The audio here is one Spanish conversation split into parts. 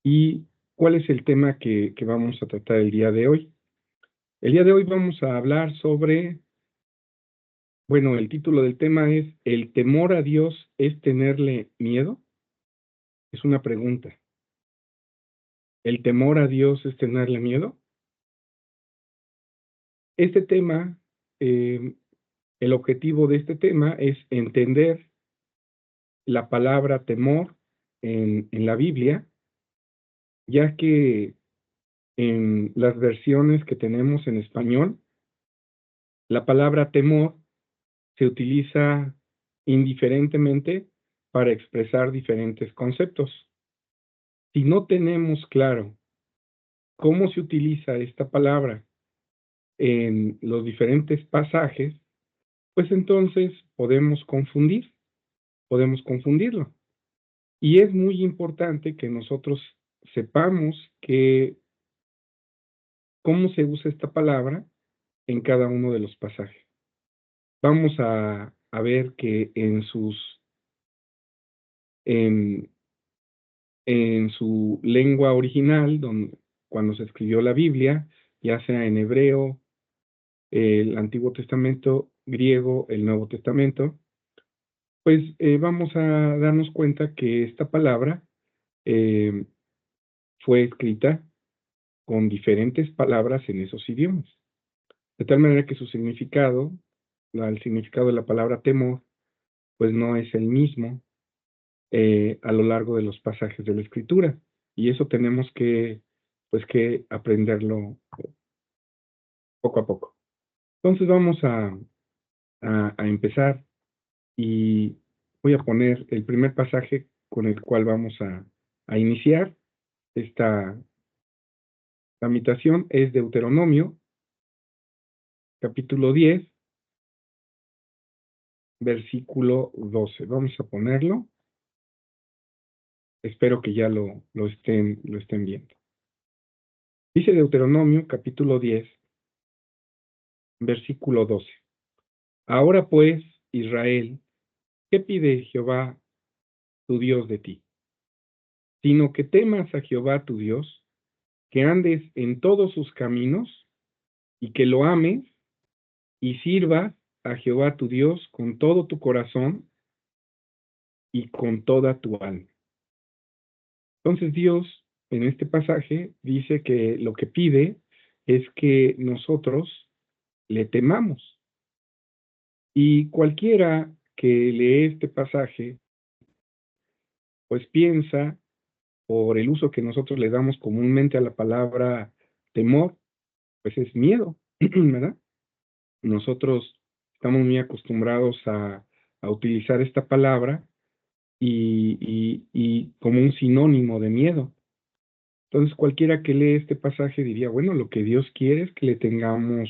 ¿Y cuál es el tema que vamos a tratar el día de hoy? El día de hoy vamos a hablar sobre, bueno, el título del tema es ¿el temor a Dios es tenerle miedo? Es una pregunta. ¿El temor a Dios es tenerle miedo? Este tema, eh, el objetivo de este tema es entender la palabra temor en la Biblia, ya que en las versiones que tenemos en español, la palabra temor se utiliza indiferentemente para expresar diferentes conceptos. Si no tenemos claro cómo se utiliza esta palabra en los diferentes pasajes, pues entonces podemos confundirlo. Y es muy importante que nosotros sepamos que cómo se usa esta palabra en cada uno de los pasajes. Vamos a ver que en, en su lengua original, cuando se escribió la Biblia, ya sea en hebreo, el Antiguo Testamento, griego, el Nuevo Testamento, pues vamos a darnos cuenta que esta palabra eh, fue escrita con diferentes palabras en esos idiomas. De tal manera que su significado, el significado de la palabra temor, pues no es el mismo a lo largo de los pasajes de la Escritura. Y eso tenemos pues, que aprenderlo poco a poco. Entonces vamos a empezar y voy a poner el primer pasaje con el cual vamos a iniciar esta meditación. Es Deuteronomio, capítulo 10, versículo 12. Vamos a ponerlo. Espero que ya lo estén viendo. Dice Deuteronomio, capítulo 10, versículo 12. Ahora pues, Israel, ¿qué pide Jehová tu Dios de ti? Sino que temas a Jehová tu Dios, que andes en todos sus caminos y que lo ames y sirvas a Jehová tu Dios con todo tu corazón y con toda tu alma. Entonces Dios en este pasaje dice que lo que pide es que nosotros le temamos. Y cualquiera que lee este pasaje, pues piensa, por el uso que nosotros le damos comúnmente a la palabra temor, pues es miedo, ¿verdad? Nosotros estamos muy acostumbrados a utilizar esta palabra y como un sinónimo de miedo. Entonces cualquiera que lee este pasaje diría, bueno, lo que Dios quiere es que le tengamos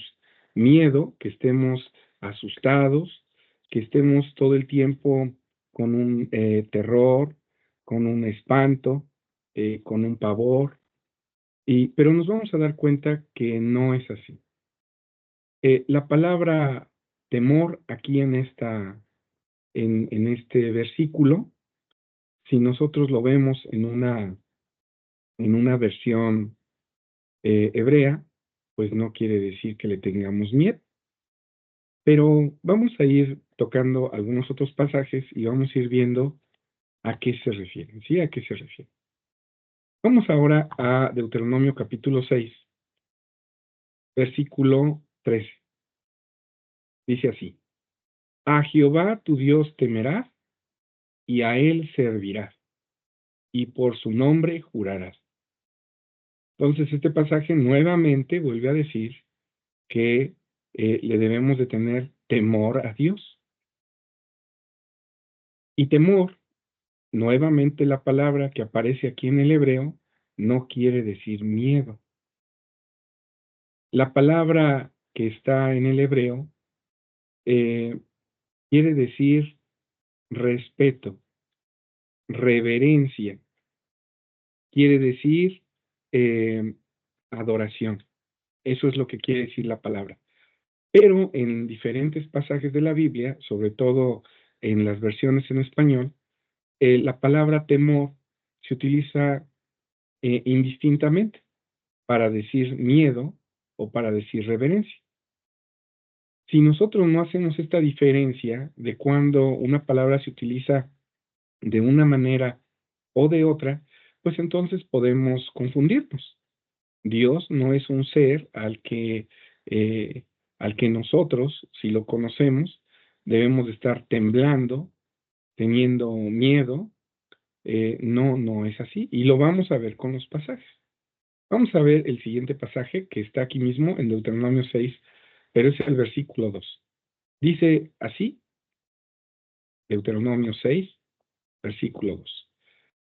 miedo, que estemos asustados, que estemos todo el tiempo con un terror, con un espanto, con un pavor, pero nos vamos a dar cuenta que no es así. La palabra temor aquí en este versículo, si nosotros lo vemos en una versión hebrea, pues no quiere decir que le tengamos miedo. Pero vamos a ir tocando algunos otros pasajes y vamos a ir viendo a qué se refieren, ¿sí? ¿A qué se refieren? Vamos ahora a Deuteronomio capítulo 6, versículo 13. Dice así, a Jehová tu Dios temerás y a él servirás, y por su nombre jurarás. Entonces este pasaje nuevamente vuelve a decir que le debemos de tener temor a Dios. Y temor, nuevamente la palabra que aparece aquí en el hebreo, no quiere decir miedo. La palabra que está en el hebreo eh, quiere decir respeto, reverencia, quiere decir eh, adoración. Eso es lo que quiere decir la palabra. Pero en diferentes pasajes de la Biblia, sobre todo en las versiones en español, la palabra temor se utiliza indistintamente, para decir miedo o para decir reverencia. Si nosotros no hacemos esta diferencia de cuando una palabra se utiliza de una manera o de otra, pues entonces podemos confundirnos. Dios no es un ser al que nosotros, si lo conocemos, debemos de estar temblando, teniendo miedo. No, no es así. Y lo vamos a ver con los pasajes. Vamos a ver el siguiente pasaje que está aquí mismo en Deuteronomio 6, pero es el versículo 2. Dice así, Deuteronomio 6, versículo 2.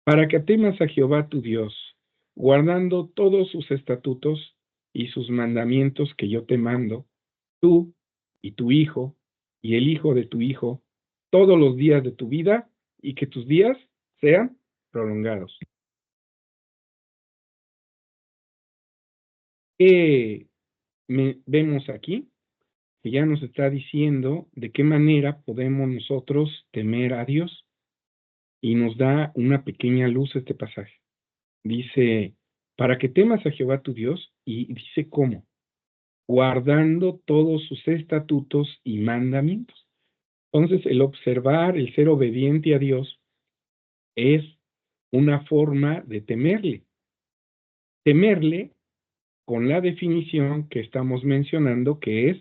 Para que temas a Jehová tu Dios, guardando todos sus estatutos y sus mandamientos que yo te mando, tú y tu hijo y el hijo de tu hijo, todos los días de tu vida, y que tus días sean prolongados. ¿Qué vemos aquí? Que ya nos está diciendo de qué manera podemos nosotros temer a Dios, y nos da una pequeña luz este pasaje. Dice, para que temas a Jehová tu Dios, y dice cómo, guardando todos sus estatutos y mandamientos. Entonces, el observar, el ser obediente a Dios, es una forma de temerle. Temerle con la definición que estamos mencionando, que es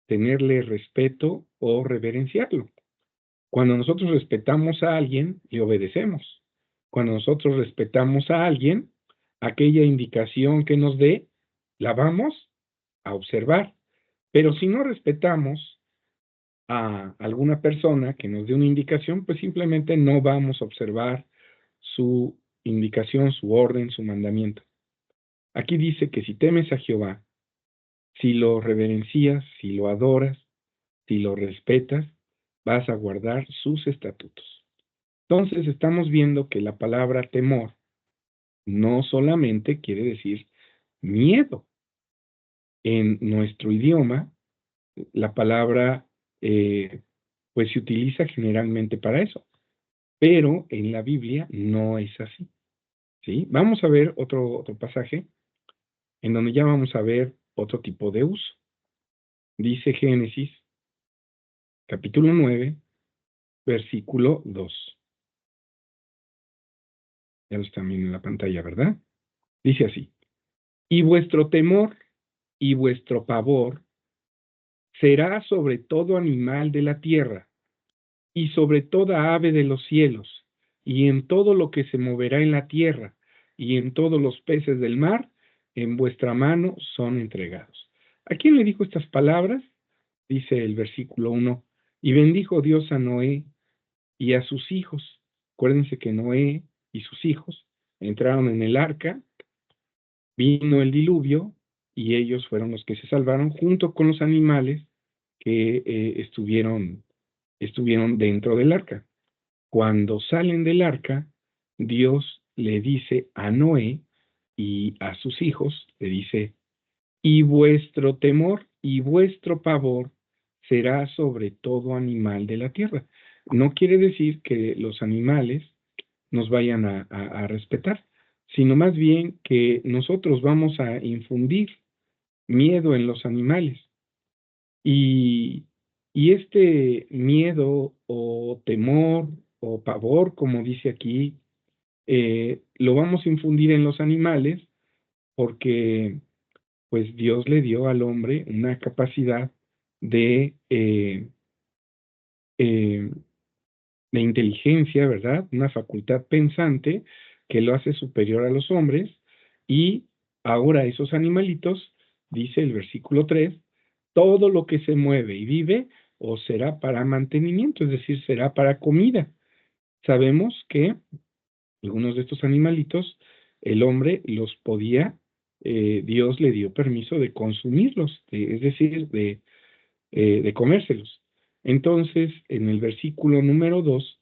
tenerle respeto o reverenciarlo. Cuando nosotros respetamos a alguien, le obedecemos. Cuando nosotros respetamos a alguien, aquella indicación que nos dé, la vamos a observar. Pero si no respetamos a alguna persona que nos dé una indicación, pues simplemente no vamos a observar su indicación, su orden, su mandamiento. Aquí dice que si temes a Jehová, si lo reverencias, si lo adoras, si lo respetas, vas a guardar sus estatutos. Entonces estamos viendo que la palabra temor no solamente quiere decir miedo. En nuestro idioma, la palabra pues se utiliza generalmente para eso, pero en la Biblia no es así. ¿Sí? Vamos a ver otro pasaje en donde ya vamos a ver otro tipo de uso. Dice Génesis, capítulo 9, versículo 2. Ya lo están viendo en la pantalla, ¿verdad? Dice así, y vuestro temor y vuestro pavor será sobre todo animal de la tierra, y sobre toda ave de los cielos, y en todo lo que se moverá en la tierra, y en todos los peces del mar, en vuestra mano son entregados. ¿A quién le dijo estas palabras? Dice el versículo 1, y bendijo Dios a Noé y a sus hijos. Acuérdense que Noé y sus hijos entraron en el arca, vino el diluvio, y ellos fueron los que se salvaron junto con los animales que estuvieron dentro del arca. Cuando salen del arca, Dios le dice a Noé y a sus hijos, le dice, y vuestro temor y vuestro pavor será sobre todo animal de la tierra. No quiere decir que los animales nos vayan a respetar, sino más bien que nosotros vamos a infundir miedo en los animales. Y, y este miedo o temor o pavor, como dice aquí, lo vamos a infundir en los animales porque pues Dios le dio al hombre una capacidad de, eh, de inteligencia, ¿verdad? Una facultad pensante que lo hace superior a los hombres, y ahora esos animalitos, dice el versículo 3, todo lo que se mueve y vive o será para mantenimiento, es decir, será para comida. Sabemos que algunos de estos animalitos, el hombre los podía, Dios le dio permiso de consumirlos, es decir, de comérselos. Entonces, en el versículo número 2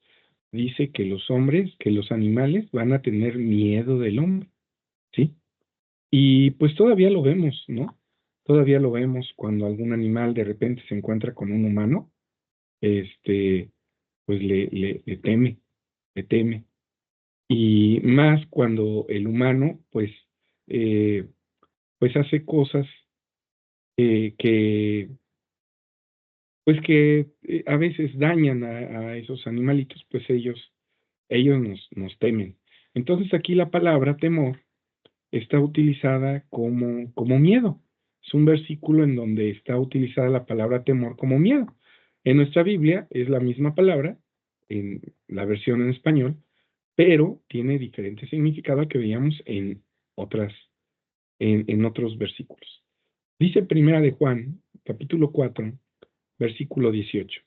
dice que los hombres, que los animales van a tener miedo del hombre, ¿sí? Y pues todavía lo vemos, ¿no? Todavía lo vemos cuando algún animal de repente se encuentra con un humano, este, pues le teme, le teme. y más cuando el humano, eh, pues hace cosas que, a veces dañan a esos animalitos, pues ellos nos temen. Entonces aquí la palabra temor está utilizada como miedo. Es un versículo en donde está utilizada la palabra temor como miedo. En nuestra Biblia es la misma palabra, en la versión en español, pero tiene diferente significado al que veíamos otras, en otros versículos. Dice Primera de Juan, capítulo 4, versículo 18.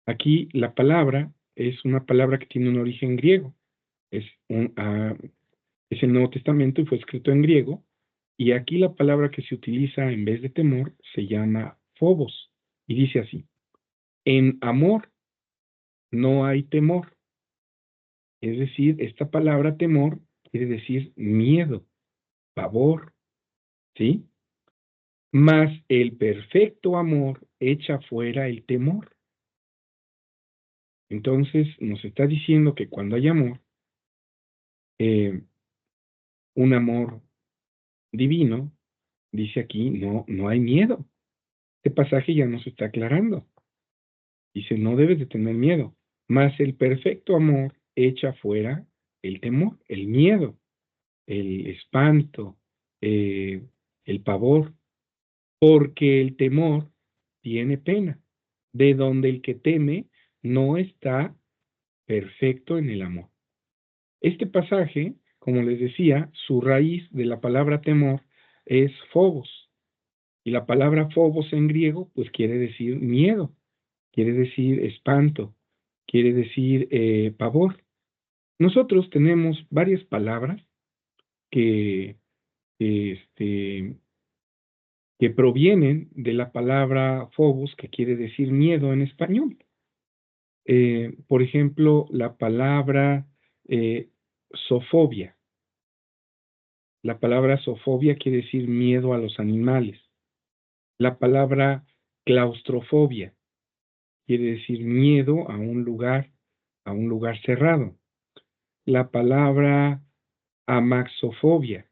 Aquí la palabra es una palabra que tiene un origen griego. Es, es el Nuevo Testamento y fue escrito en griego. Y aquí la palabra que se utiliza en vez de temor se llama phobos. Y dice así: en amor no hay temor. Es decir, esta palabra temor quiere decir miedo, pavor, ¿sí? Mas el perfecto amor echa fuera el temor. Entonces nos está diciendo que cuando hay amor, eh, un amor divino, dice aquí, no hay miedo. Este pasaje ya nos está aclarando. Dice, no debes de tener miedo, mas el perfecto amor echa fuera el temor, el miedo, el espanto, eh, el pavor, porque el temor tiene pena, de donde el que teme no está perfecto en el amor. Este pasaje, como les decía, su raíz de la palabra temor es phobos, y la palabra phobos en griego, pues quiere decir miedo, quiere decir espanto, quiere decir pavor. Nosotros tenemos varias palabras que, que, este, que provienen de la palabra phobos, que quiere decir miedo en español. Por ejemplo, la palabra eh, zoofobia. La palabra zoofobia quiere decir miedo a los animales. La palabra claustrofobia quiere decir miedo a un lugar cerrado. La palabra amaxofobia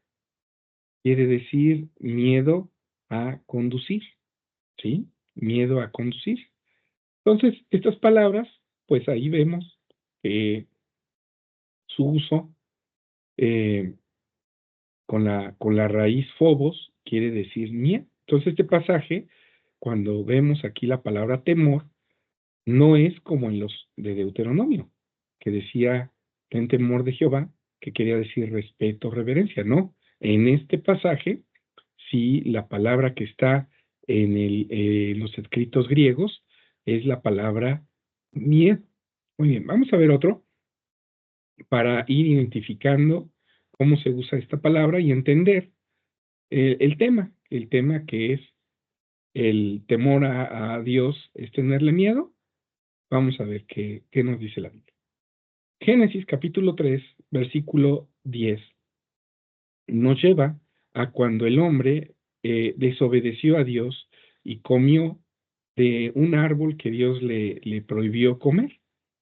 quiere decir miedo a conducir, ¿sí? Miedo a conducir. Entonces, estas palabras, pues ahí vemos que su uso eh, con la raíz phobos quiere decir miedo. Entonces, este pasaje, cuando vemos aquí la palabra temor, no es como en los de Deuteronomio, que decía, ten temor de Jehová, que quería decir respeto, reverencia. No, en este pasaje, sí, la palabra que está en los escritos griegos es la palabra miedo. Muy bien, vamos a ver otro para ir identificando cómo se usa esta palabra y entender el tema que es el temor a Dios, es tenerle miedo. Vamos a ver qué nos dice la Biblia. Génesis capítulo 3, versículo 10, nos lleva a cuando el hombre desobedeció a Dios y comió de un árbol que Dios le prohibió comer,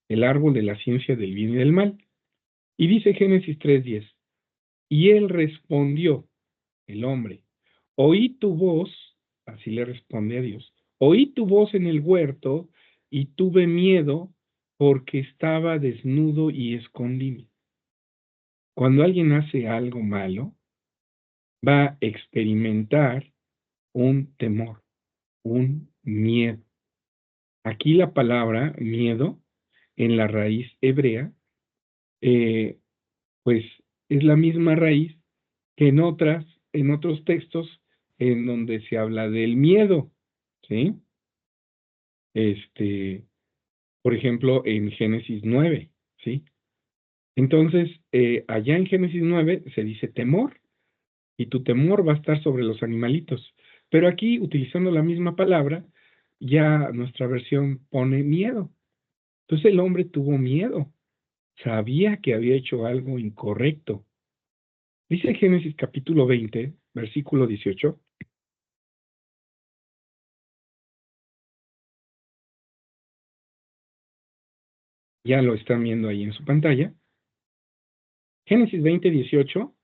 el árbol de la ciencia del bien y del mal. Y dice Génesis 3:10, y él respondió, el hombre, oí tu voz, así le responde a Dios, oí tu voz en el huerto y tuve miedo porque estaba desnudo y escondido. Cuando alguien hace algo malo, va a experimentar un temor, un miedo. Aquí la palabra miedo en la raíz hebrea, eh, pues es la misma raíz que en otros textos en donde se habla del miedo, ¿sí? Este, por ejemplo, en Génesis 9, ¿sí? Entonces, allá en Génesis 9 se dice temor, y tu temor va a estar sobre los animalitos. Pero aquí, utilizando la misma palabra, ya nuestra versión pone miedo. Entonces el hombre tuvo miedo, sabía que había hecho algo incorrecto. Dice Génesis capítulo 20, versículo 18, ya lo están viendo ahí en su pantalla. Génesis 20:18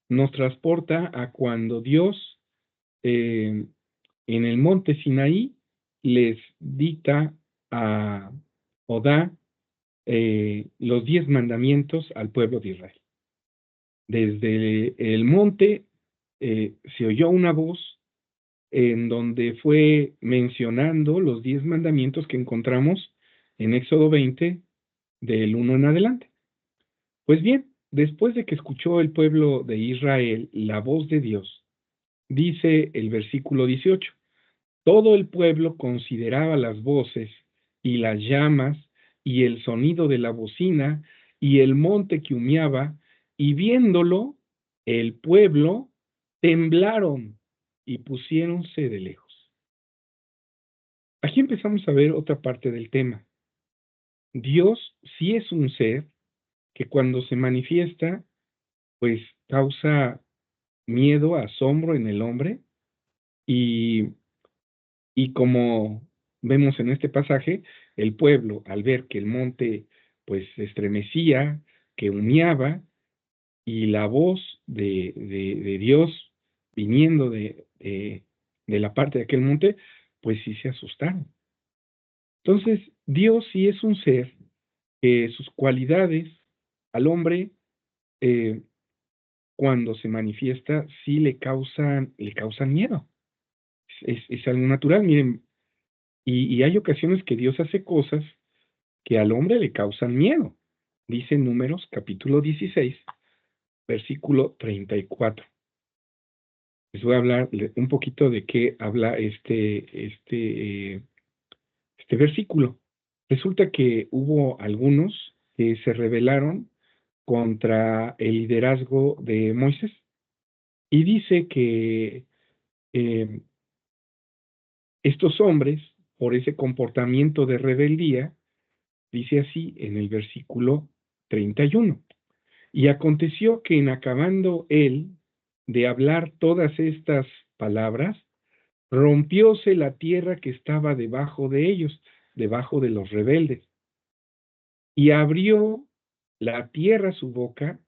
nos transporta a cuando Dios en el monte Sinaí les dicta a, o da los 10 mandamientos al pueblo de Israel. Desde el monte se oyó una voz en donde fue mencionando los 10 mandamientos que encontramos en Éxodo 20, del 1 en adelante. Pues bien, después de que escuchó el pueblo de Israel la voz de Dios, dice el versículo 18, todo el pueblo consideraba las voces y las llamas y el sonido de la bocina y el monte que humeaba, y viéndolo, el pueblo temblaron y pusiéronse de lejos. Aquí empezamos a ver otra parte del tema. Dios sí es un ser que cuando se manifiesta, pues causa miedo, asombro en el hombre, y Y como vemos en este pasaje, el pueblo, al ver que el monte pues se estremecía, que humeaba, y la voz de Dios viniendo de la parte de aquel monte, pues sí se asustaron. Entonces, Dios sí es un ser que sus cualidades al hombre, eh, cuando se manifiesta, sí le causan miedo. Es algo natural. Miren, y hay ocasiones que Dios hace cosas que al hombre le causan miedo. Dice Números capítulo 16, versículo 34. Les voy a hablar un poquito de qué habla este versículo. Resulta que hubo algunos que se rebelaron contra el liderazgo de Moisés y dice que eh, estos hombres, por ese comportamiento de rebeldía, dice así en el versículo 31. Y aconteció que en acabando él de hablar todas estas palabras, rompióse la tierra que estaba debajo de ellos, debajo de los rebeldes, y abrió la tierra su boca,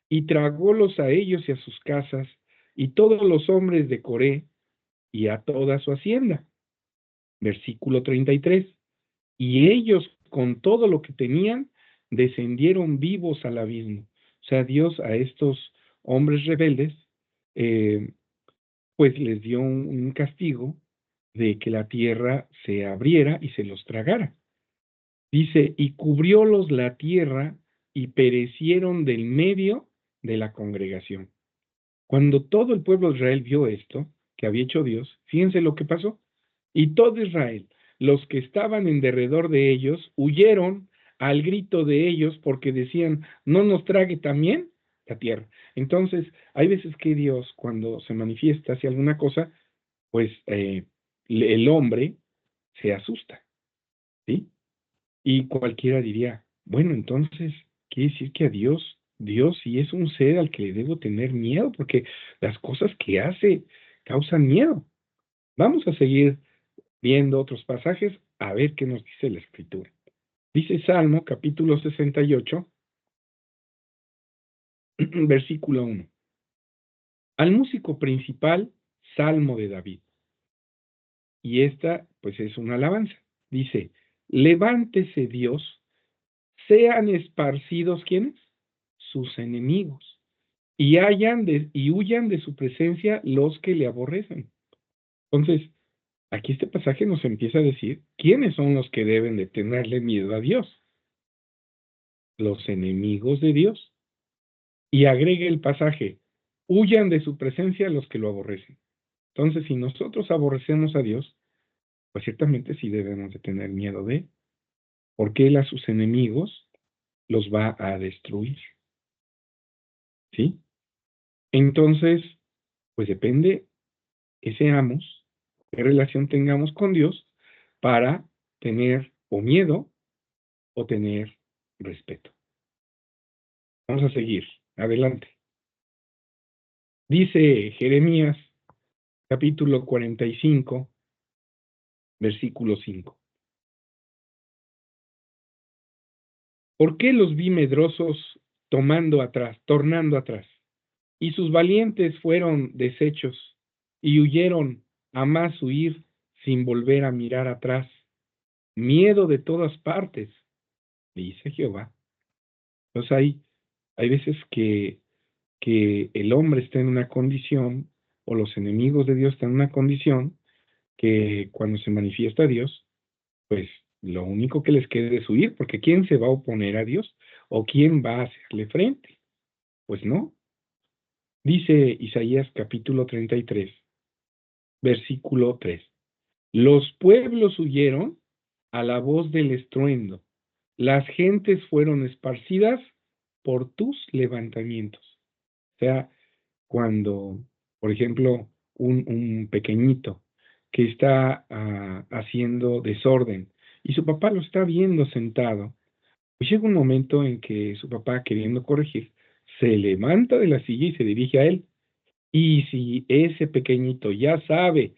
y tragólos a ellos y a sus casas, y todos los hombres de Coré, y a toda su hacienda. Versículo 33. Y ellos con todo lo que tenían descendieron vivos al abismo. O sea, Dios a estos hombres rebeldes, eh, pues les dio un castigo de que la tierra se abriera y se los tragara. Dice, y cubriólos la tierra y perecieron del medio de la congregación. Cuando todo el pueblo de Israel vio esto que había hecho Dios, fíjense lo que pasó. Y todo Israel, los que estaban en derredor de ellos, huyeron al grito de ellos porque decían, no nos trague también la tierra. Entonces, hay veces que Dios, cuando se manifiesta hacia alguna cosa, pues el hombre se asusta, ¿sí? Y cualquiera diría, bueno, entonces quiere decir que a Dios sí es un ser al que le debo tener miedo, porque las cosas que hace causan miedo. Vamos a seguir viendo otros pasajes a ver qué nos dice la Escritura. Dice Salmo capítulo 68, versículo 1. Al músico principal, Salmo de David. Y esta, pues es una alabanza. Dice, levántese Dios, sean esparcidos, ¿quiénes? Sus enemigos, y huyan de su presencia los que le aborrecen. Entonces, aquí este pasaje nos empieza a decir quiénes son los que deben de tenerle miedo a Dios, los enemigos de Dios. Y agregue el pasaje, huyan de su presencia los que lo aborrecen. Entonces, si nosotros aborrecemos a Dios, pues ciertamente sí debemos de tener miedo de él, porque él a sus enemigos los va a destruir. ¿Sí? Entonces, pues depende que seamos, qué relación tengamos con Dios para tener o miedo o tener respeto. Vamos a seguir. Adelante. Dice Jeremías capítulo 45, versículo 5. ¿Por qué los vi medrosos tomando atrás, tornando atrás. Y sus valientes fueron deshechos y huyeron a más huir sin volver a mirar atrás. Miedo de todas partes, dice Jehová. Entonces hay veces que el hombre está en una condición, o los enemigos de Dios están en una condición, que cuando se manifiesta Dios, pues lo único que les queda es huir, porque ¿quién se va a oponer a Dios? ¿O quién va a hacerle frente? Pues no. Dice Isaías capítulo 33, versículo 3. Los pueblos huyeron a la voz del estruendo. Las gentes fueron esparcidas por tus levantamientos. O sea, cuando, por ejemplo, un pequeñito que está haciendo desorden y su papá lo está viendo sentado, pues llega un momento en que su papá, queriendo corregir, se levanta de la silla y se dirige a él. Y si ese pequeñito ya sabe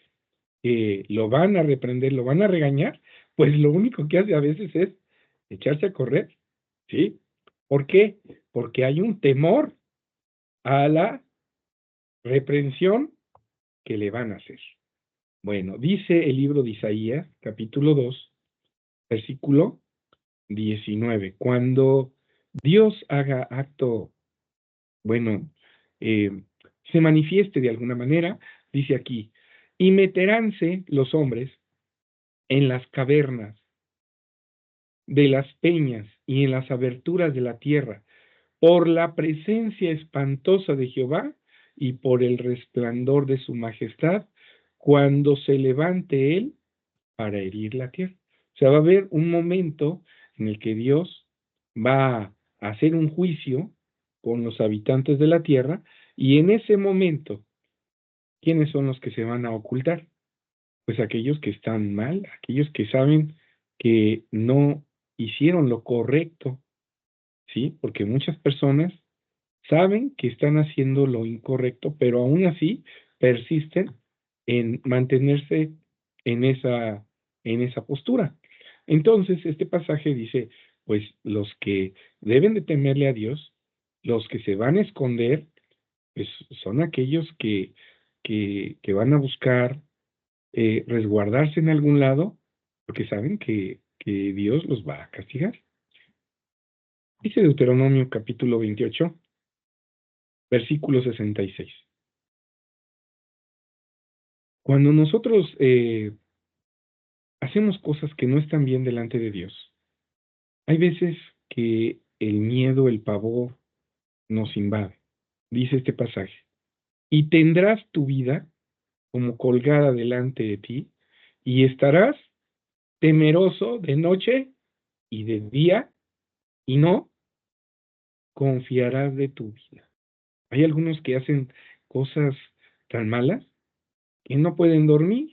que lo van a reprender, lo van a regañar, pues lo único que hace a veces es echarse a correr, ¿sí? ¿Por qué? Porque hay un temor a la reprensión que le van a hacer. Bueno, dice el libro de Isaías, capítulo 2, versículo 19, cuando Dios haga acto, bueno, se manifieste de alguna manera, dice aquí, y meteránse los hombres en las cavernas de las peñas y en las aberturas de la tierra, por la presencia espantosa de Jehová y por el resplandor de su majestad, cuando se levante él para herir la tierra. O sea, va a haber un momento en el que Dios va a hacer un juicio con los habitantes de la tierra, y en ese momento, ¿quiénes son los que se van a ocultar? Pues aquellos que están mal, aquellos que saben que no hicieron lo correcto, ¿sí? Porque muchas personas saben que están haciendo lo incorrecto, pero aún así persisten en mantenerse en esa postura. Entonces, este pasaje dice, pues los que deben de temerle a Dios, los que se van a esconder, pues son aquellos que van a buscar resguardarse en algún lado, porque saben que Dios los va a castigar. Dice Deuteronomio capítulo 28, versículo 66. Cuando nosotros hacemos cosas que no están bien delante de Dios, hay veces que el miedo, el pavor nos invade. Dice este pasaje, y tendrás tu vida como colgada delante de ti, y estarás temeroso de noche y de día, y no confiarás de tu vida. Hay algunos que hacen cosas tan malas que no pueden dormir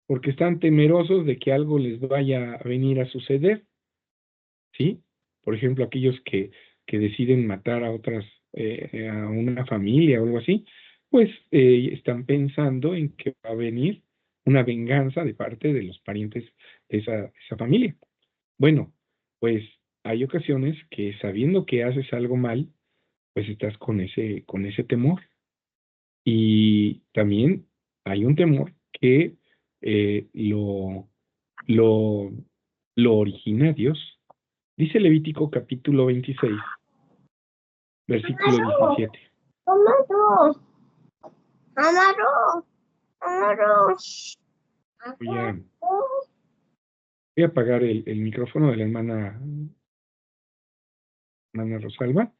porque están temerosos de que algo les vaya a venir a suceder, ¿sí? Por ejemplo, aquellos que deciden matar a otras, a una familia o algo así, pues están pensando en que va a venir una venganza de parte de los parientes de esa familia. Bueno, pues hay ocasiones que sabiendo que haces algo mal, pues estás con ese temor. Y también hay un temor que eh, lo, lo, lo origina Dios. Dice Levítico capítulo 26, versículo 17. Voy a, voy a apagar el micrófono de la hermana Rosalba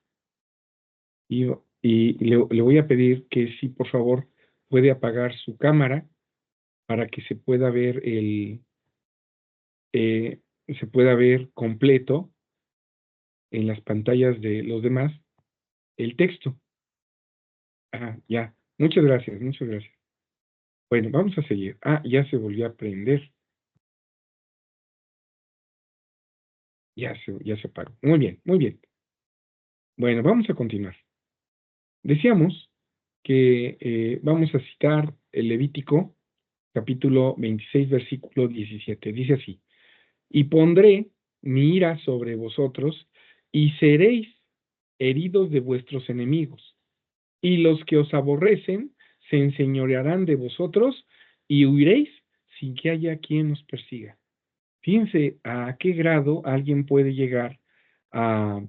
y, y le voy a pedir que sí, por favor, puede apagar su cámara para que se pueda ver completo en las pantallas de los demás el texto. Ah, ya. Muchas gracias, muchas gracias. Bueno, vamos a seguir. Ah, ya se volvió a prender. Ya se apagó. Muy bien, muy bien. Bueno, vamos a continuar. Decíamos que vamos a citar el Levítico, capítulo 26, versículo 17. Dice así, y pondré mi ira sobre vosotros, y seréis heridos de vuestros enemigos, y los que os aborrecen se enseñorearán de vosotros, y huiréis sin que haya quien os persiga. Fíjense a qué grado alguien puede llegar a,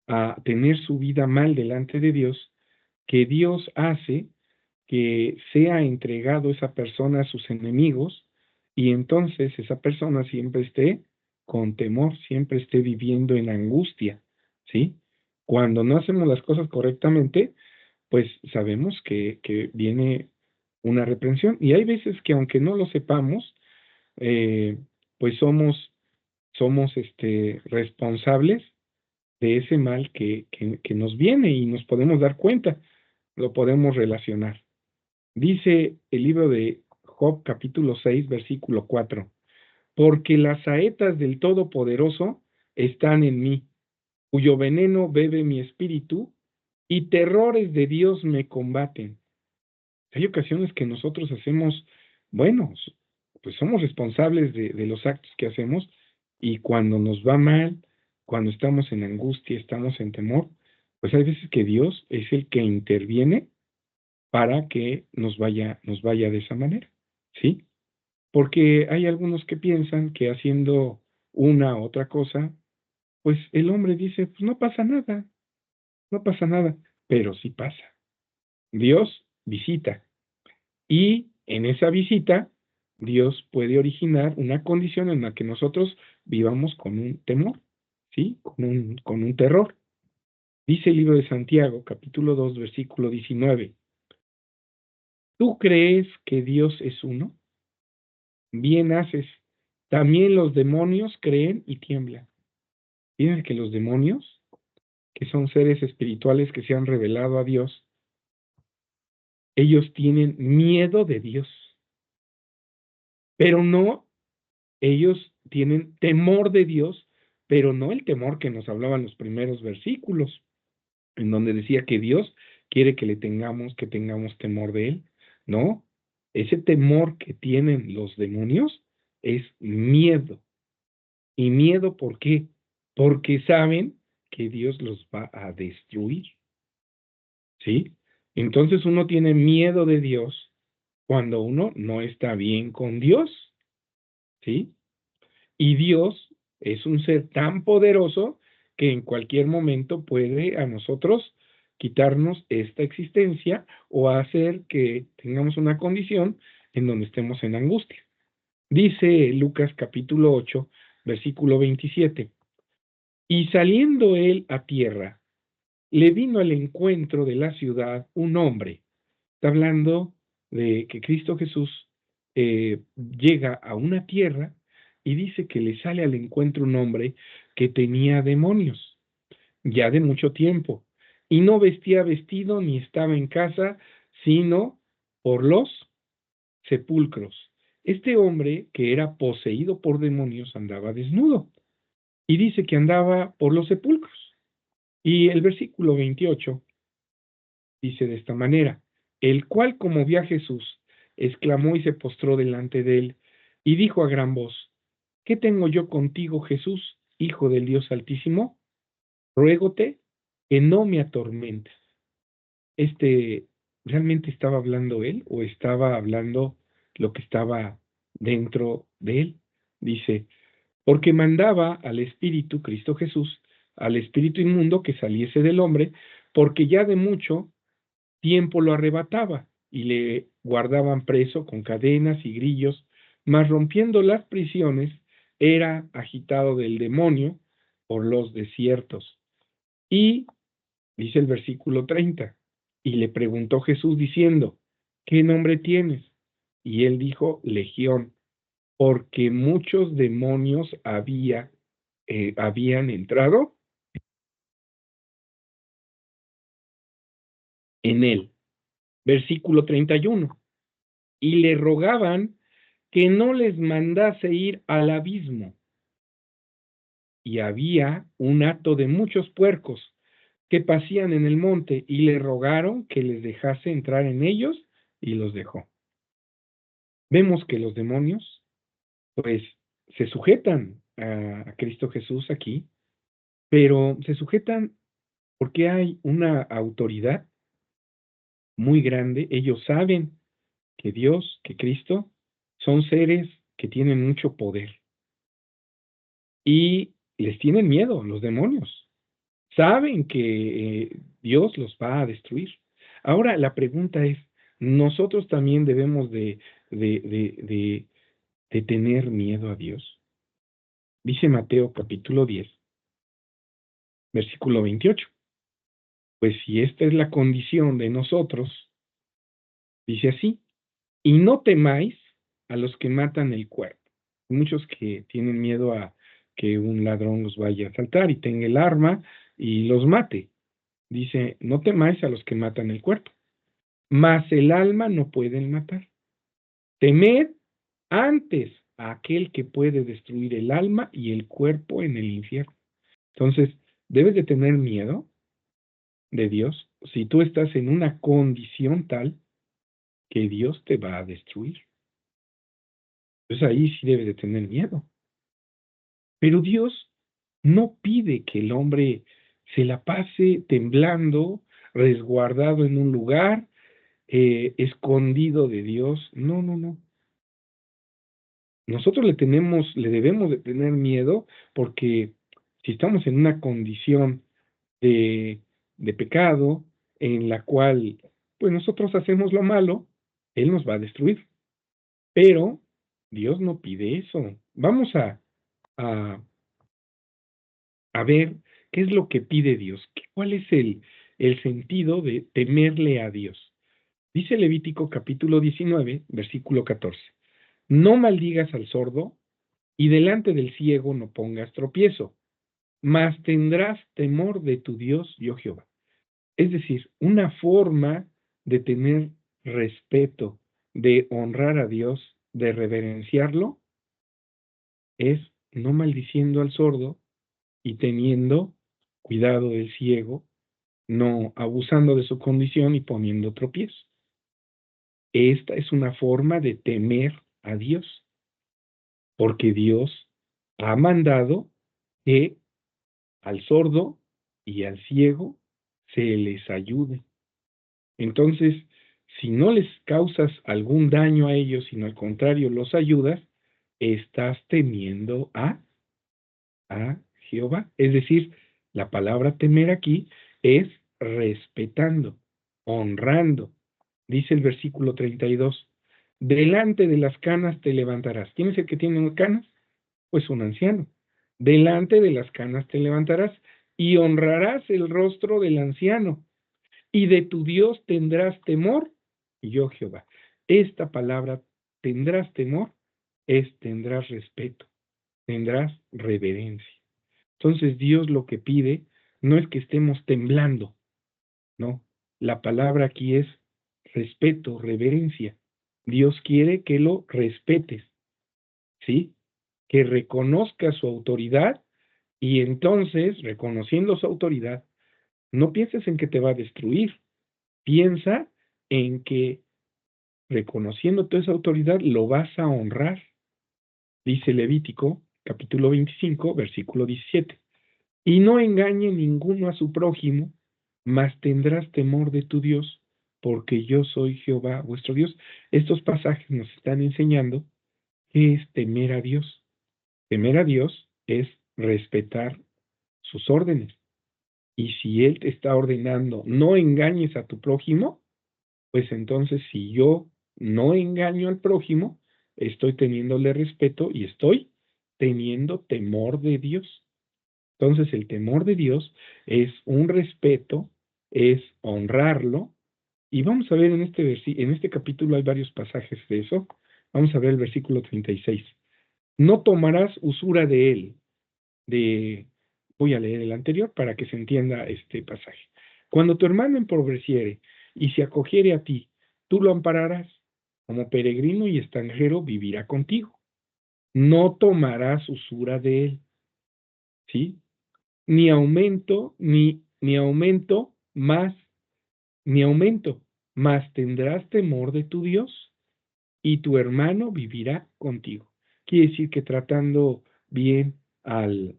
a tener su vida mal delante de Dios, que Dios hace que sea entregado esa persona a sus enemigos, y entonces esa persona siempre esté con temor, siempre esté viviendo en angustia, ¿sí? Cuando no hacemos las cosas correctamente, pues sabemos que viene una reprensión. Y hay veces que aunque no lo sepamos, eh, pues somos responsables de ese mal que nos viene, y nos podemos dar cuenta, lo podemos relacionar. Dice el libro de Job capítulo 6 versículo 4: porque las saetas del Todopoderoso están en mí, cuyo veneno bebe mi espíritu, y terrores de Dios me combaten. Hay ocasiones que nosotros hacemos, bueno, pues somos responsables de los actos que hacemos, y cuando nos va mal, cuando estamos en angustia, estamos en temor, pues hay veces que Dios es el que interviene para que nos vaya de esa manera, ¿sí? Porque hay algunos que piensan que haciendo una u otra cosa, pues el hombre dice, pues no pasa nada, no pasa nada, pero sí pasa. Dios visita, y en esa visita Dios puede originar una condición en la que nosotros vivamos con un temor, ¿sí? Con un terror. Dice el libro de Santiago, capítulo 2 versículo 19: ¿tú crees que Dios es uno? Bien haces. También los demonios creen y tiemblan. Fíjense que los demonios, que son seres espirituales que se han revelado a Dios, ellos tienen miedo de Dios, pero no, ellos tienen temor de Dios, pero no el temor que nos hablaban los primeros versículos, en donde decía que Dios quiere que tengamos temor de Él. No, ese temor que tienen los demonios es miedo. ¿Y miedo por qué? Porque saben que Dios los va a destruir, ¿sí? Entonces uno tiene miedo de Dios cuando uno no está bien con Dios, ¿sí? Y Dios es un ser tan poderoso que en cualquier momento puede a nosotros quitarnos esta existencia, o hacer que tengamos una condición en donde estemos en angustia. Dice Lucas capítulo 8, versículo 27: y saliendo él a tierra, le vino al encuentro de la ciudad un hombre. Está hablando de que Cristo Jesús llega a una tierra, y dice que le sale al encuentro un hombre que tenía demonios ya de mucho tiempo, y no vestía vestido ni estaba en casa, sino por los sepulcros. Este hombre, que era poseído por demonios, andaba desnudo, y dice que andaba por los sepulcros. Y el versículo 28 dice de esta manera: el cual, como vio a Jesús, exclamó y se postró delante de él, y dijo a gran voz: ¿qué tengo yo contigo, Jesús, Hijo del Dios Altísimo? Ruégote que no me atormentes. Este, ¿realmente estaba hablando él, o estaba hablando lo que estaba dentro de él? Dice, porque mandaba al espíritu, Cristo Jesús, al espíritu inmundo que saliese del hombre, porque ya de mucho tiempo lo arrebataba, y le guardaban preso con cadenas y grillos, mas rompiendo las prisiones, era agitado del demonio por los desiertos. Y dice el versículo 30, y le preguntó Jesús diciendo, ¿qué nombre tienes? Y él dijo, Legión, porque muchos demonios habían entrado en él. Versículo 31, y le rogaban que no les mandase ir al abismo. Y había un hato de muchos puercos que pasían en el monte, y le rogaron que les dejase entrar en ellos, y los dejó. Vemos que los demonios, pues, se sujetan a Cristo Jesús aquí, pero se sujetan Porque hay una autoridad muy grande. Ellos saben que Dios, que Cristo, son seres que tienen mucho poder. Y les tienen miedo los demonios. Saben que Dios los va a destruir. Ahora la pregunta es, ¿nosotros también debemos de, de, de, de tener miedo a Dios? Dice Mateo capítulo 10, versículo 28. Pues si esta es la condición de nosotros, dice así, y no temáis a los que matan el cuerpo. Muchos que tienen miedo a que un ladrón los vaya a asaltar y tenga el arma y los mate. Dice, no temáis a los que matan el cuerpo, mas el alma no pueden matar. Temed antes a aquel que puede destruir el alma y el cuerpo en el infierno. Entonces, debes de tener miedo de Dios si tú estás en una condición tal que Dios te va a destruir. Entonces ahí sí debes de tener miedo. Pero Dios no pide que el hombre se la pase temblando, resguardado en un lugar, escondido de Dios. No, no, no. Nosotros le debemos de tener miedo porque si estamos en una condición de, de pecado en la cual pues nosotros hacemos lo malo, Él nos va a destruir. Pero Dios no pide eso. Vamos a, a ver qué es lo que pide Dios, cuál es el sentido de temerle a Dios. Dice Levítico capítulo 19, versículo 14. No maldigas al sordo y delante del ciego no pongas tropiezo, mas tendrás temor de tu Dios, yo Jehová. Es decir, una forma de tener respeto, de honrar a Dios, de reverenciarlo, es no maldiciendo al sordo y teniendo cuidado del ciego, no abusando de su condición y poniendo tropiezo. Esta es una forma de temer a Dios, porque Dios ha mandado que al sordo y al ciego se les ayude. Entonces, si no les causas algún daño a ellos, sino al contrario los ayudas, estás temiendo a Jehová. Es decir, la palabra temer aquí es respetando, honrando. Dice el versículo 32, delante de las canas te levantarás. ¿Quién es el que tiene canas? Pues un anciano. Delante de las canas te levantarás y honrarás el rostro del anciano y de tu Dios tendrás temor, yo Jehová. Esta palabra, tendrás temor, es tendrás respeto, tendrás reverencia. Entonces Dios lo que pide no es que estemos temblando, no. La palabra aquí es respeto, reverencia. Dios quiere que lo respetes, ¿sí? Que reconozca su autoridad y entonces, reconociendo su autoridad, no pienses en que te va a destruir, piensa en que reconociendo toda esa autoridad lo vas a honrar. Dice Levítico, capítulo 25, versículo 17. Y no engañe ninguno a su prójimo, mas tendrás temor de tu Dios, porque yo soy Jehová vuestro Dios. Estos pasajes nos están enseñando qué es temer a Dios. Temer a Dios es respetar sus órdenes. Y si Él te está ordenando no engañes a tu prójimo, pues entonces si yo no engaño al prójimo, estoy teniéndole respeto y estoy teniendo temor de Dios. Entonces el temor de Dios es un respeto, es honrarlo. Y vamos a ver en este capítulo hay varios pasajes de eso. Vamos a ver el versículo 36. No tomarás usura de él, de, voy a leer el anterior para que se entienda este pasaje. Cuando tu hermano empobreciere y se acogiere a ti, tú lo ampararás. Como peregrino y extranjero vivirá contigo. No tomarás usura de él, ¿sí? Ni aumento, ni aumento más, ni aumento, más tendrás temor de tu Dios y tu hermano vivirá contigo. Quiere decir que tratando bien al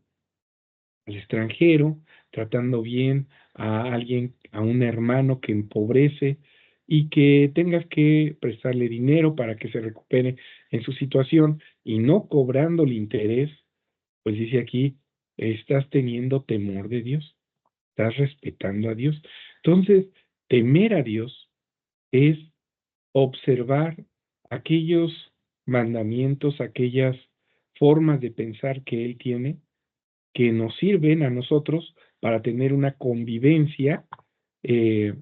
extranjero, tratando bien a alguien, a un hermano que empobrece y que tengas que prestarle dinero para que se recupere en su situación y no cobrándole interés, pues dice aquí, estás teniendo temor de Dios, estás respetando a Dios. Entonces, temer a Dios es observar aquellos mandamientos, aquellas formas de pensar que Él tiene, que nos sirven a nosotros para tener una convivencia eh,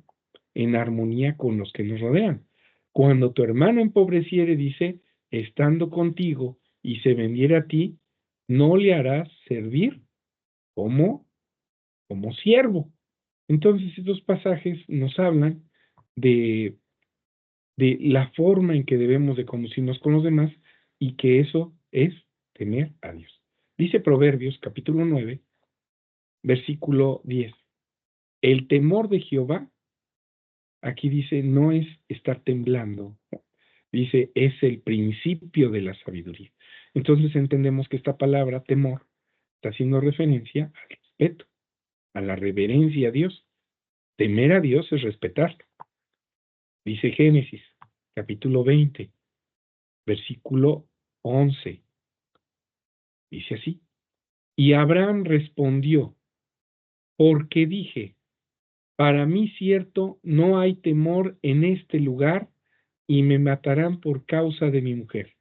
en armonía con los que nos rodean. Cuando tu hermano empobreciere, dice, estando contigo y se vendiera a ti, no le harás servir como, como siervo. Entonces, estos pasajes nos hablan de la forma en que debemos de conducirnos con los demás y que eso es temer a Dios. Dice Proverbios capítulo 9, versículo 10. El temor de Jehová, aquí dice, no es estar temblando, dice, es el principio de la sabiduría. Entonces entendemos que esta palabra, temor, está haciendo referencia al respeto, a la reverencia a Dios. Temer a Dios es respetarlo. Dice Génesis, capítulo 20, versículo 11. Dice así. Y Abraham respondió, porque dije, para mí cierto no hay temor en este lugar y me matarán por causa de mi mujer.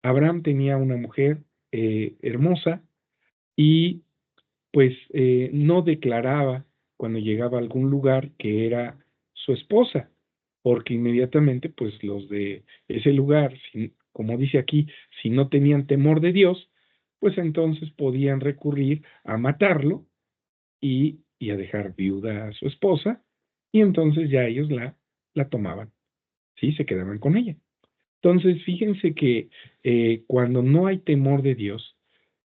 Abraham tenía una mujer hermosa y pues no declaraba cuando llegaba a algún lugar que era su esposa, porque inmediatamente pues los de ese lugar, como dice aquí, si no tenían temor de Dios, pues entonces podían recurrir a matarlo y a dejar viuda a su esposa, y entonces ya ellos la tomaban, ¿sí? Se quedaban con ella. Entonces, fíjense que cuando no hay temor de Dios,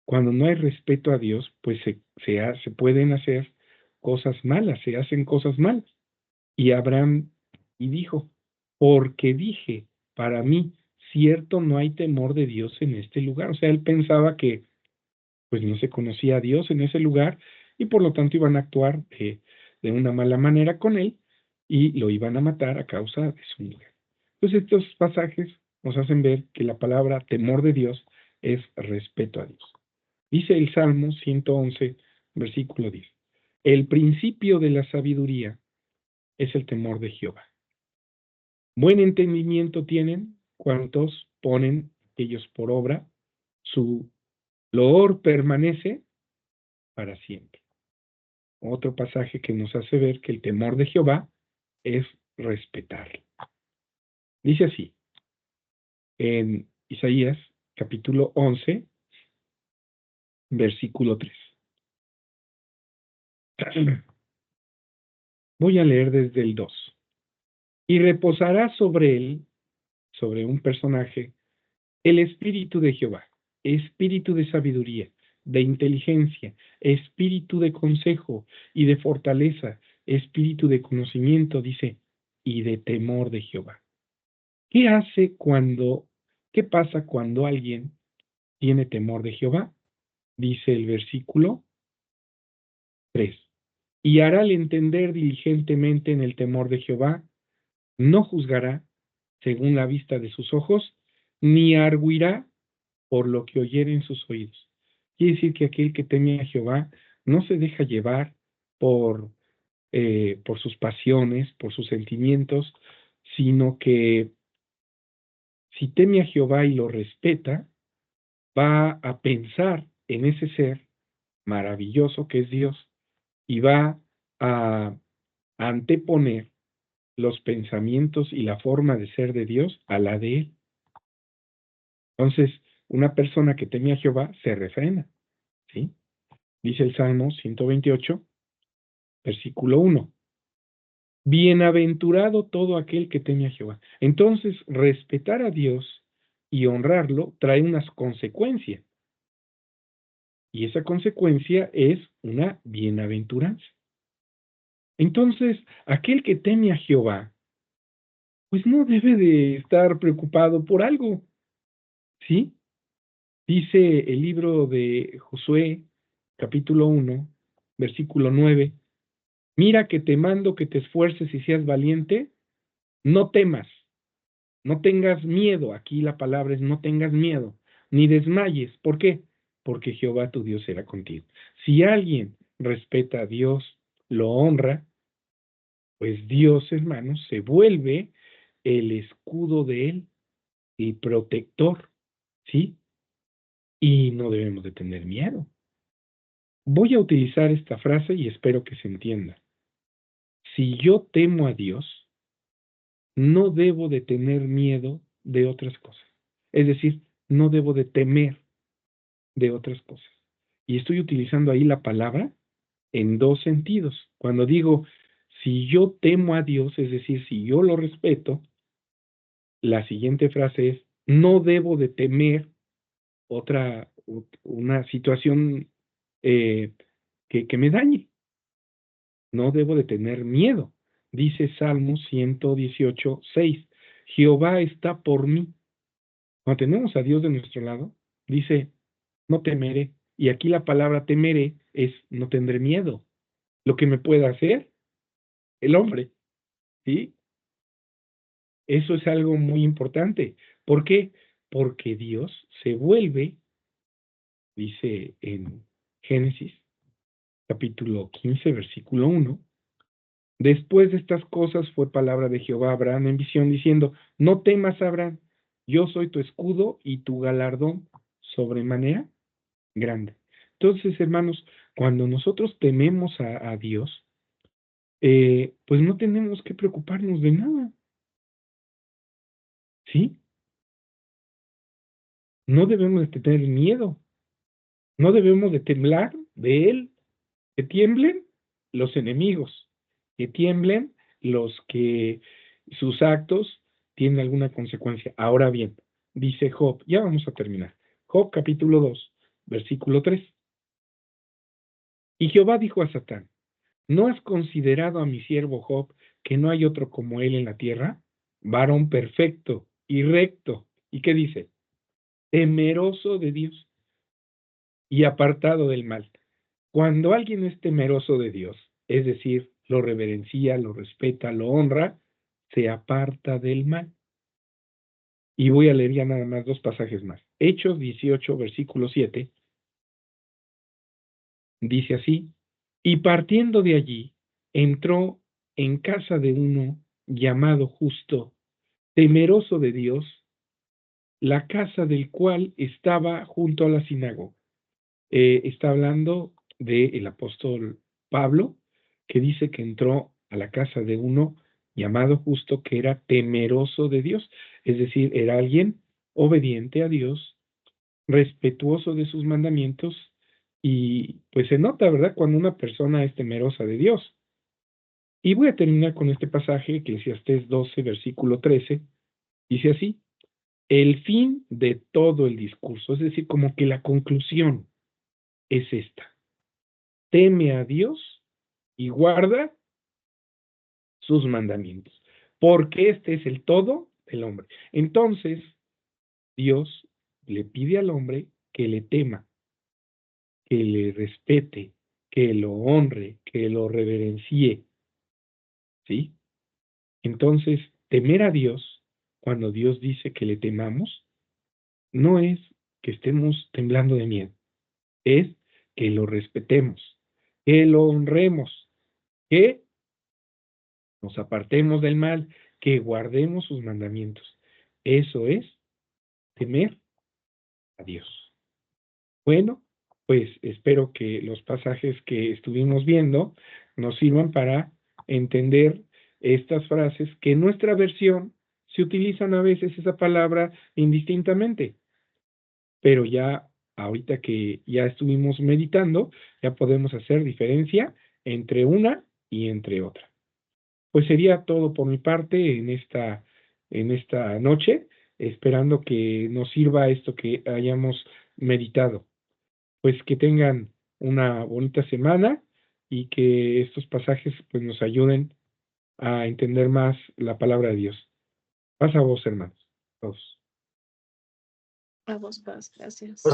cuando no hay respeto a Dios, pues se pueden hacer cosas malas, se hacen cosas malas. Y Abraham y dijo, porque dije, para mí, cierto, no hay temor de Dios en este lugar. O sea, él pensaba que pues no se conocía a Dios en ese lugar y por lo tanto iban a actuar de una mala manera con él y lo iban a matar a causa de su mujer. Entonces estos pasajes nos hacen ver que la palabra temor de Dios es respeto a Dios. Dice el Salmo 111, versículo 10. El principio de la sabiduría es el temor de Jehová. Buen entendimiento tienen cuantos ponen ellos por obra, su loor permanece para siempre. Otro pasaje que nos hace ver que el temor de Jehová es respetarlo. Dice así, en Isaías capítulo 11, versículo 3. Voy a leer desde el 2. Y reposará sobre él, sobre un personaje, el espíritu de Jehová, espíritu de sabiduría, de inteligencia, espíritu de consejo y de fortaleza, espíritu de conocimiento, dice, y de temor de Jehová. ¿Qué hace cuando, qué pasa cuando alguien tiene temor de Jehová? Dice el versículo 3. Y hará al entender diligentemente en el temor de Jehová, no juzgará según la vista de sus ojos, ni arguirá por lo que oyere en sus oídos. Quiere decir que aquel que teme a Jehová no se deja llevar por, por sus pasiones, por sus sentimientos, sino que si teme a Jehová y lo respeta, va a pensar en ese ser maravilloso que es Dios y va a anteponer los pensamientos y la forma de ser de Dios a la de él. Entonces, una persona que teme a Jehová se refrena, ¿sí? Dice el Salmo 128, versículo 1. Bienaventurado todo aquel que teme a Jehová. Entonces, respetar a Dios y honrarlo trae unas consecuencias. Y esa consecuencia es una bienaventuranza. Entonces, aquel que teme a Jehová, pues no debe de estar preocupado por algo, ¿sí? Dice el libro de Josué, capítulo 1, versículo 9, mira que te mando que te esfuerces y seas valiente, no temas, no tengas miedo. Aquí la palabra es no tengas miedo, ni desmayes. ¿Por qué? Porque Jehová tu Dios será contigo. Si alguien respeta a Dios, lo honra, pues Dios, hermanos, se vuelve el escudo de él, el protector, ¿sí? Y no debemos de tener miedo. Voy a utilizar esta frase y espero que se entienda. Si yo temo a Dios, no debo de tener miedo de otras cosas. Es decir, no debo de temer de otras cosas. Y estoy utilizando ahí la palabra en dos sentidos. Cuando digo, si yo temo a Dios, es decir, si yo lo respeto, la siguiente frase es, no debo de temer una situación que me dañe. No debo de tener miedo. Dice Salmo 118:6, Jehová está por mí. Cuando tenemos a Dios de nuestro lado, dice, no temeré. Y aquí la palabra temeré es no tendré miedo. Lo que me pueda hacer el hombre, ¿sí? Eso es algo muy importante. ¿Por qué? Porque Dios se vuelve, dice en Génesis, capítulo 15, versículo 1, después de estas cosas fue palabra de Jehová a Abraham en visión diciendo, no temas, Abraham, yo soy tu escudo y tu galardón sobremanera grande. Entonces, hermanos, cuando nosotros tememos a Dios, pues no tenemos que preocuparnos de nada, ¿sí? No debemos de tener miedo, no debemos de temblar de Él, que tiemblen los enemigos, que tiemblen los que sus actos tienen alguna consecuencia. Ahora bien, dice Job, ya vamos a terminar. Job capítulo 2, versículo 3. Y Jehová dijo a Satán, ¿no has considerado a mi siervo Job, que no hay otro como él en la tierra? Varón perfecto y recto. ¿Y qué dice? Temeroso de Dios y apartado del mal. Cuando alguien es temeroso de Dios, es decir, lo reverencia, lo respeta, lo honra, se aparta del mal. Y voy a leer ya nada más dos pasajes más. Hechos 18, versículo 7, dice así, y partiendo de allí, entró en casa de uno llamado Justo, temeroso de Dios, la casa del cual estaba junto a la sinagoga. Está hablando del apóstol Pablo, que dice que entró a la casa de uno llamado Justo, que era temeroso de Dios, es decir, era alguien obediente a Dios, respetuoso de sus mandamientos, y pues se nota, ¿verdad?, cuando una persona es temerosa de Dios. Y voy a terminar con este pasaje, Eclesiastés 12, versículo 13, dice así, el fin de todo el discurso, es decir, como que la conclusión es esta, teme a Dios y guarda sus mandamientos, porque este es el todo del hombre. Entonces, Dios le pide al hombre que le tema, que le respete, que lo honre, que lo reverencie, ¿sí? Entonces, temer a Dios, cuando Dios dice que le temamos, no es que estemos temblando de miedo, es que lo respetemos, que lo honremos, que nos apartemos del mal, que guardemos sus mandamientos. Eso es temer a Dios. Bueno, pues espero que los pasajes que estuvimos viendo nos sirvan para entender estas frases que en nuestra versión se utilizan a veces esa palabra indistintamente, pero ya ahorita que ya estuvimos meditando, ya podemos hacer diferencia entre una y entre otra. Pues sería todo por mi parte en esta noche, esperando que nos sirva esto que hayamos meditado. Pues que tengan una bonita semana y que estos pasajes pues nos ayuden a entender más la palabra de Dios. Paz a vos, hermanos. Todos. A vos, paz, gracias.